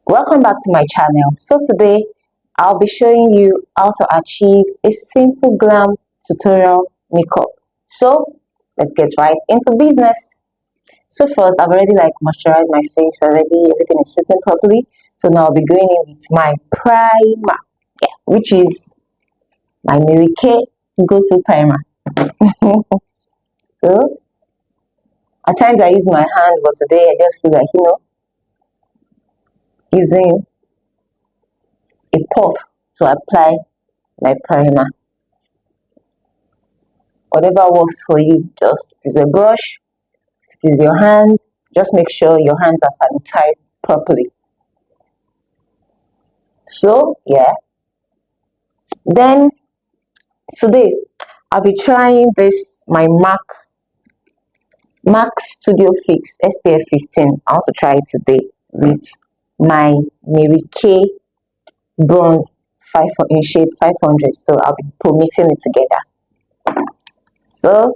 Welcome back to my channel. So today I'll be showing you how to achieve a simple glam tutorial makeup. So let's get right into business. So first, I've already moisturized my face already. Everything is sitting properly. So now I'll be going in with my primer, which is my Mary Kay go-to primer. So at times I use my hand, but today I just feel like using a puff to apply my primer. Whatever works for you, just use a brush, use your hand, just make sure your hands are sanitized properly. So yeah, then today I'll be trying this my MAC Studio Fix SPF 15. I want to try it today with my Mary Kay bronze in shade 500. So I'll be mixing it together. So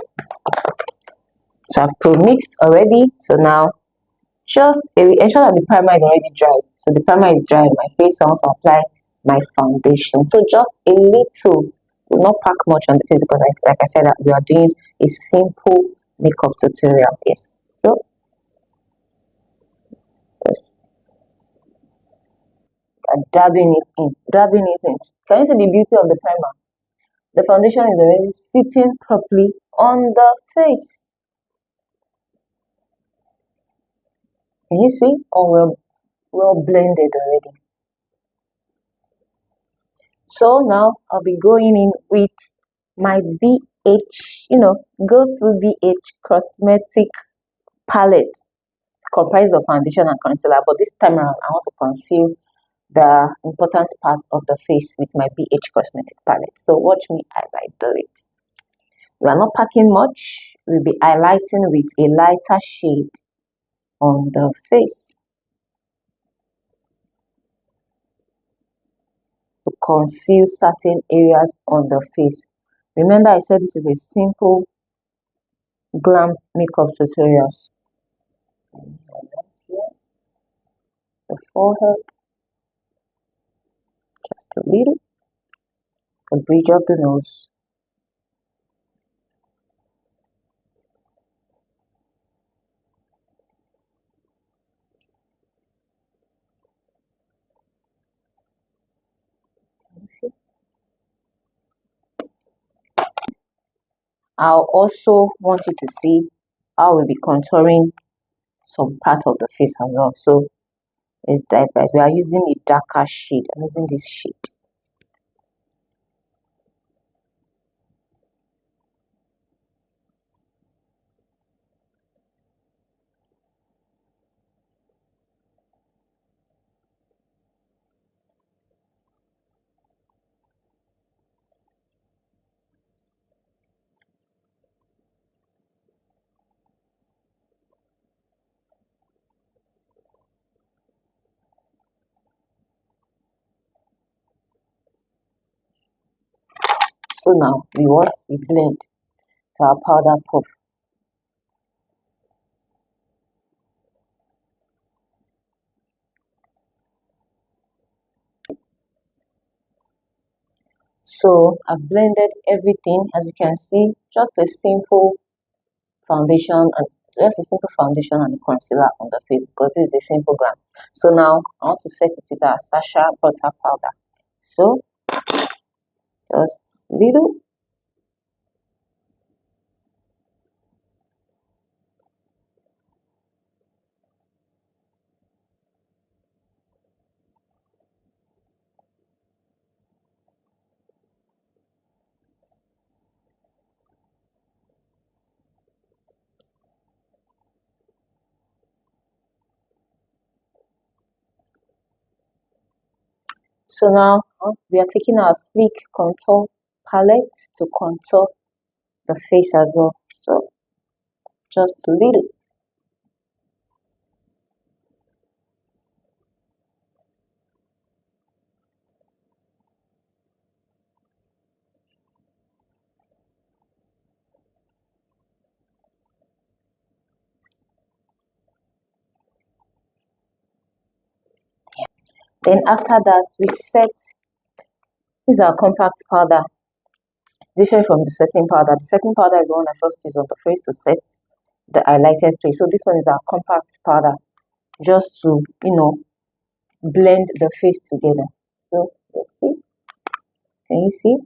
I've pro-mixed already. So now just ensure that the primer is already dried. So the primer is dry on my face, so I want to apply my foundation. So just a little, will not pack much on the face because like I said, we are doing a simple makeup tutorial. Yes. So just dabbing it in. Can you see the beauty of the primer? The foundation is already sitting properly on the face. Can you see? All well blended already. So now I'll be going in with my BH, go to BH cosmetic palette. It's comprised of foundation and concealer, but this time around I want to conceal the important part of the face with my BH cosmetic palette. So watch me as I do it. We are not packing much. We'll be highlighting with a lighter shade on the face to conceal certain areas on the face. Remember, I said this is a simple glam makeup tutorial. The forehead, just a little, the bridge of the nose. I'll also want you to see how we'll be contouring some part of the face as well. So let's dive right. We are using a darker shade. I'm using this shade. So now we blend to our powder puff. So I've blended everything, as you can see, just a simple foundation and a concealer on the face because this is a simple glam. So now I want to set it with our Sasha butter powder. So just little. So now we are taking our sleek contour palette to contour the face as well. So just a little. Then after that, we set, this is our compact powder. Different from the setting powder. The setting powder is the one I first use on the face to set the highlighted place. So this one is our compact powder, just to, blend the face together. So let's see. Can you see?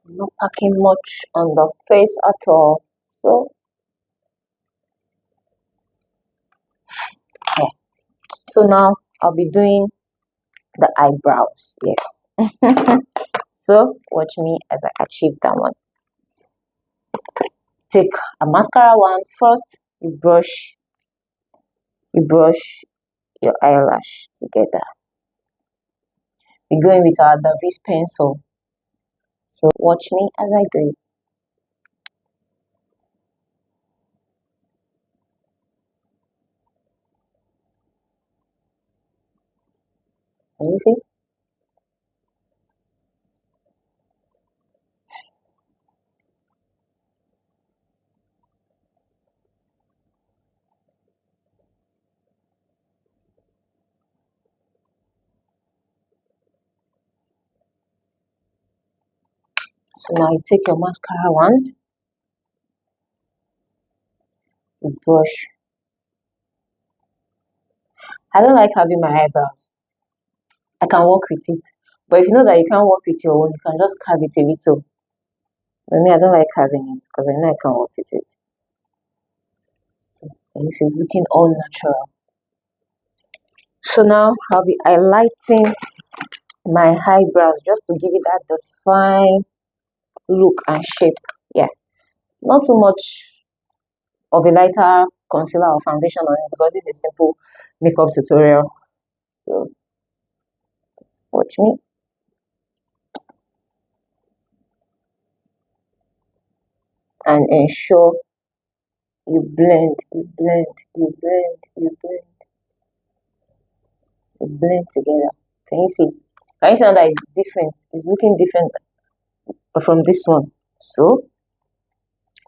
I'm not packing much on the face at all. So yeah. So now I'll be doing the eyebrows. Yes. So watch me as I achieve that one. Take a mascara one first. You brush your eyelash together. We're going with our Davis pencil. So watch me as I do it. Can you see? So now you take your mascara wand, you brush. I don't like having my eyebrows. I can work with it. But if you know that you can't work with your own, you can just carve it a little. But me, I don't like carving it because I know I can work with it. So it's looking all natural. So now I'll be highlighting my eyebrows just to give it that defined look and shape. Yeah. Not too much of a lighter concealer or foundation on it because this is a simple makeup tutorial. So watch me. And ensure you blend, you blend, you blend, you blend, you blend together. Can you see? Can you see now that it's different? It's looking different from this one. So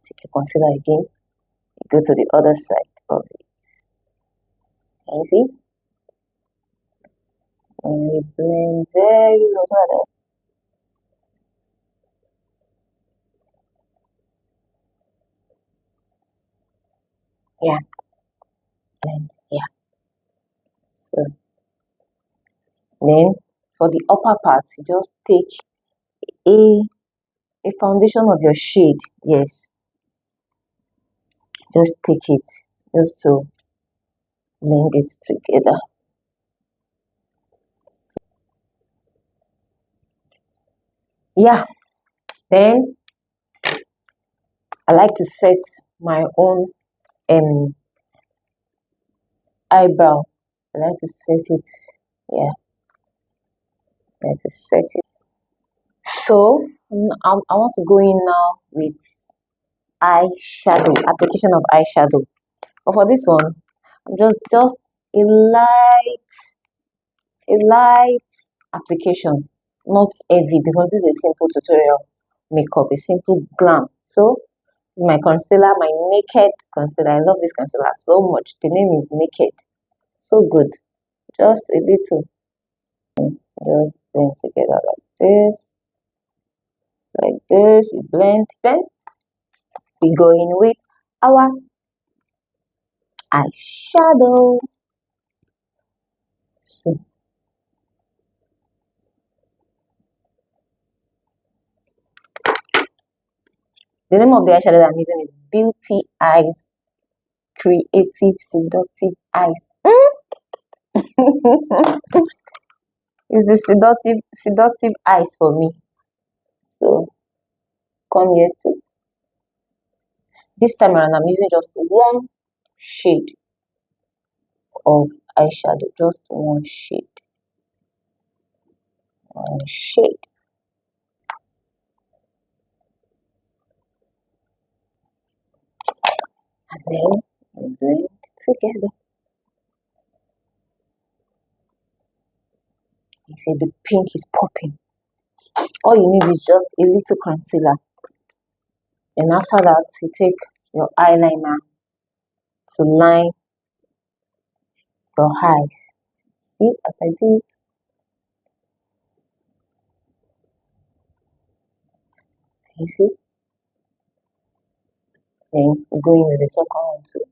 take your concealer again. You go to the other side of it. Can you see? And you blend very low so that yeah, blend, yeah. So then for the upper part, you just take a foundation of your shade. Yes, just take it just to blend it together. Yeah, then I like to set my own eyebrow. I like to set it. Yeah, I like to set it. So I want to go in now with eyeshadow, application of eyeshadow. But for this one, I'm just a light application, not heavy because this is a simple tutorial makeup, a simple glam. So this is my concealer, my naked concealer. I love this concealer so much. The name is Naked. So good. Just a little. Just blend together like this. You blend. Then we go in with our eyeshadow. So the name of the eyeshadow that I'm using is Beauty Eyes Creative Seductive Eyes. It's the seductive eyes for me. So come here too. This time around I'm using just one shade of eyeshadow. Just one shade. One shade. And then we blend together. You see the pink is popping. All you need is just a little concealer. And after that, you take your eyeliner to line your eyes. See, as I do it, you see? Then go in with the second one too.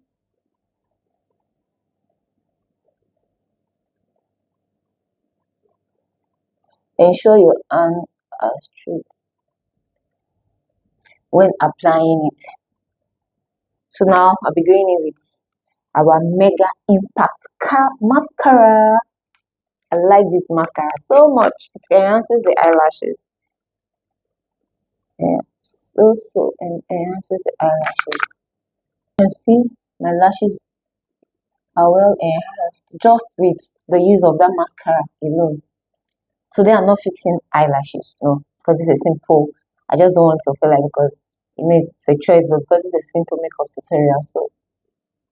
Ensure your hands are straight when applying it. So now I'll be going in with our Mega Impact Mascara. I like this mascara so much. It enhances the eyelashes. Yeah, so enhances the eyelashes. You can see my lashes are well enhanced just with the use of that mascara alone. Today I'm not fixing eyelashes, no, because it's a simple. I just don't want to feel like because it's a choice, but because it's a simple makeup tutorial. So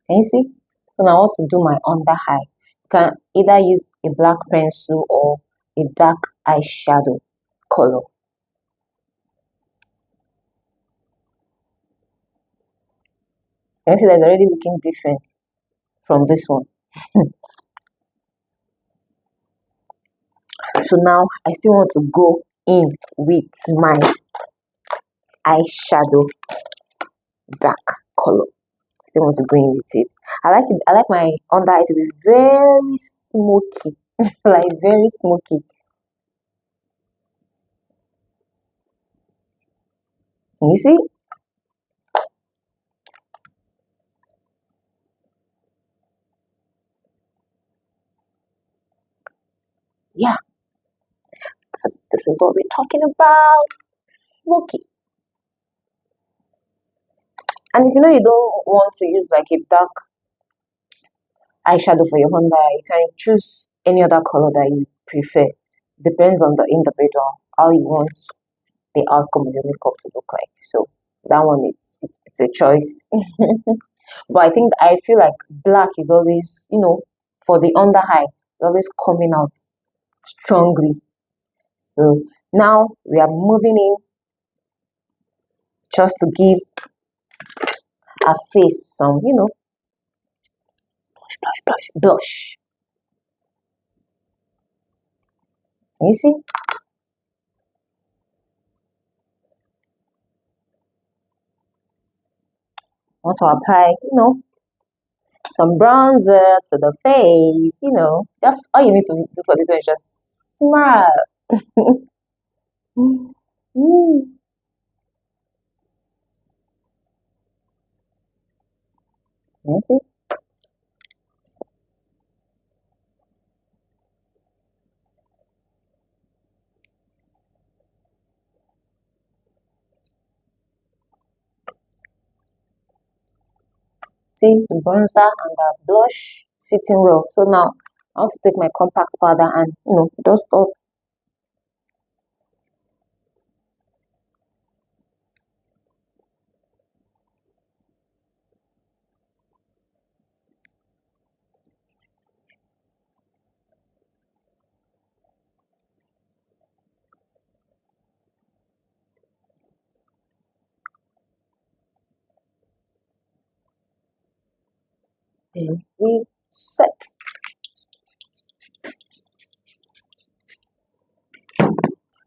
can you see? So now I want to do my under eye. You can either use a black pencil or a dark eyeshadow color. Can you see that it's already looking different from this one? So now I still want to go in with my eyeshadow dark color. Still want to go in with it. I like it. I like my under eye to be very smoky, like very smoky. You see? Yeah, this is what we're talking about. Smoky. And if you know you don't want to use like a dark eyeshadow for your under eye, you can choose any other color that you prefer. Depends on the individual, how you want the outcome of your makeup to look like. So that one it's a choice. But I feel like black is always, for the under eye, it's always coming out strongly. So now we are moving in just to give our face some, blush. You see? Want to apply, some bronzer to the face, just all you need to do for this one is just smile. Mm. You see? See the bronzer and the blush sitting well. So now I want to take my compact powder and dust off. Then we set.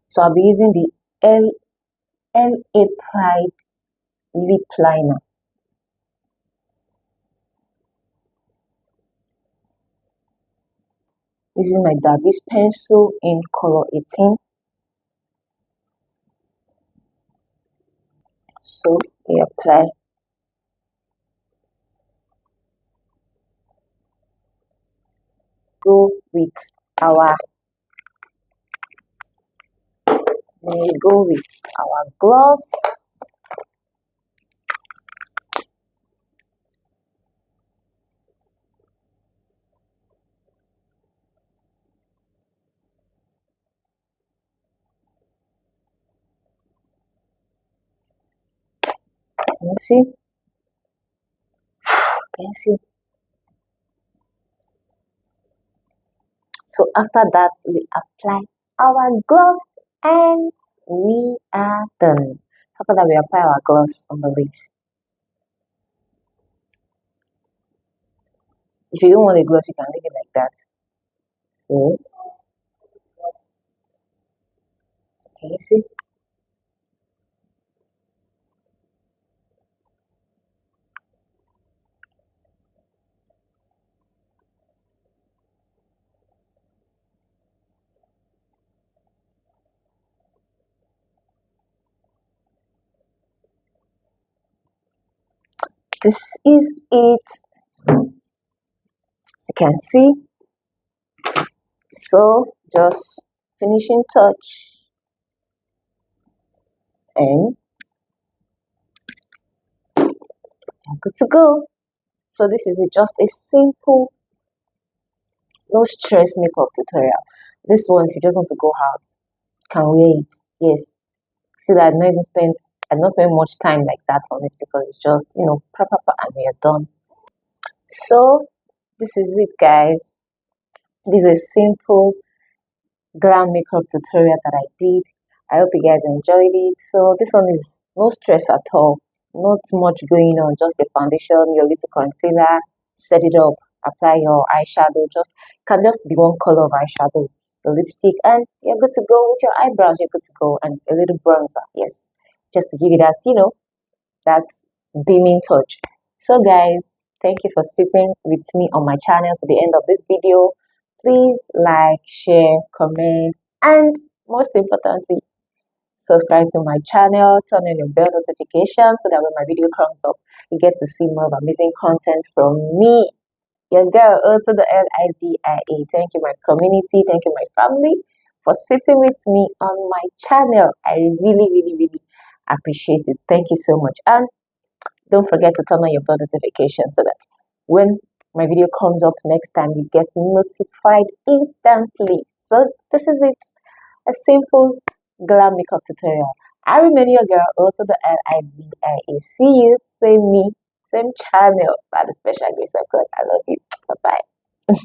So I'll be using the LA Pride lip liner. This is my Davis pencil in color 18. So we apply go with our we go with our gloss. Can you see? Can you see? So after that, we apply our gloss and we are done. So after that, we apply our gloss on the lips. If you don't want a gloss, you can leave it like that. So, can you see? This is it. As you can see. So, just finishing touch, and you're good to go. So this is just a simple, no stress makeup tutorial. This one, if you just want to go out, can wear it. Yes. See that I not spend much time like that on it because it's just, proper and we are done. So this is it, guys. This is a simple glam makeup tutorial that I did. I hope you guys enjoyed it. So this one is no stress at all. Not much going on, just a foundation, your little concealer, set it up, apply your eyeshadow. Can just be one color of eyeshadow, your lipstick, and you're good to go with your eyebrows. You're good to go, and a little bronzer. Yes, just to give you that, that beaming touch. So guys, thank you for sitting with me on my channel to the end of this video. Please like, share, comment, and most importantly, subscribe to my channel, turn on your bell notification so that when my video comes up, you get to see more of amazing content from me, your girl, also the Livia. Thank you, my community. Thank you, my family, for sitting with me on my channel. I really, really, really appreciate it. Thank you so much. And don't forget to turn on your bell notification so that when my video comes up next time, you get notified instantly. So this is it. A simple glam makeup tutorial. I remain your girl, also the Livia. See you, same me, same channel, by the special grace of God. I love you. Bye bye.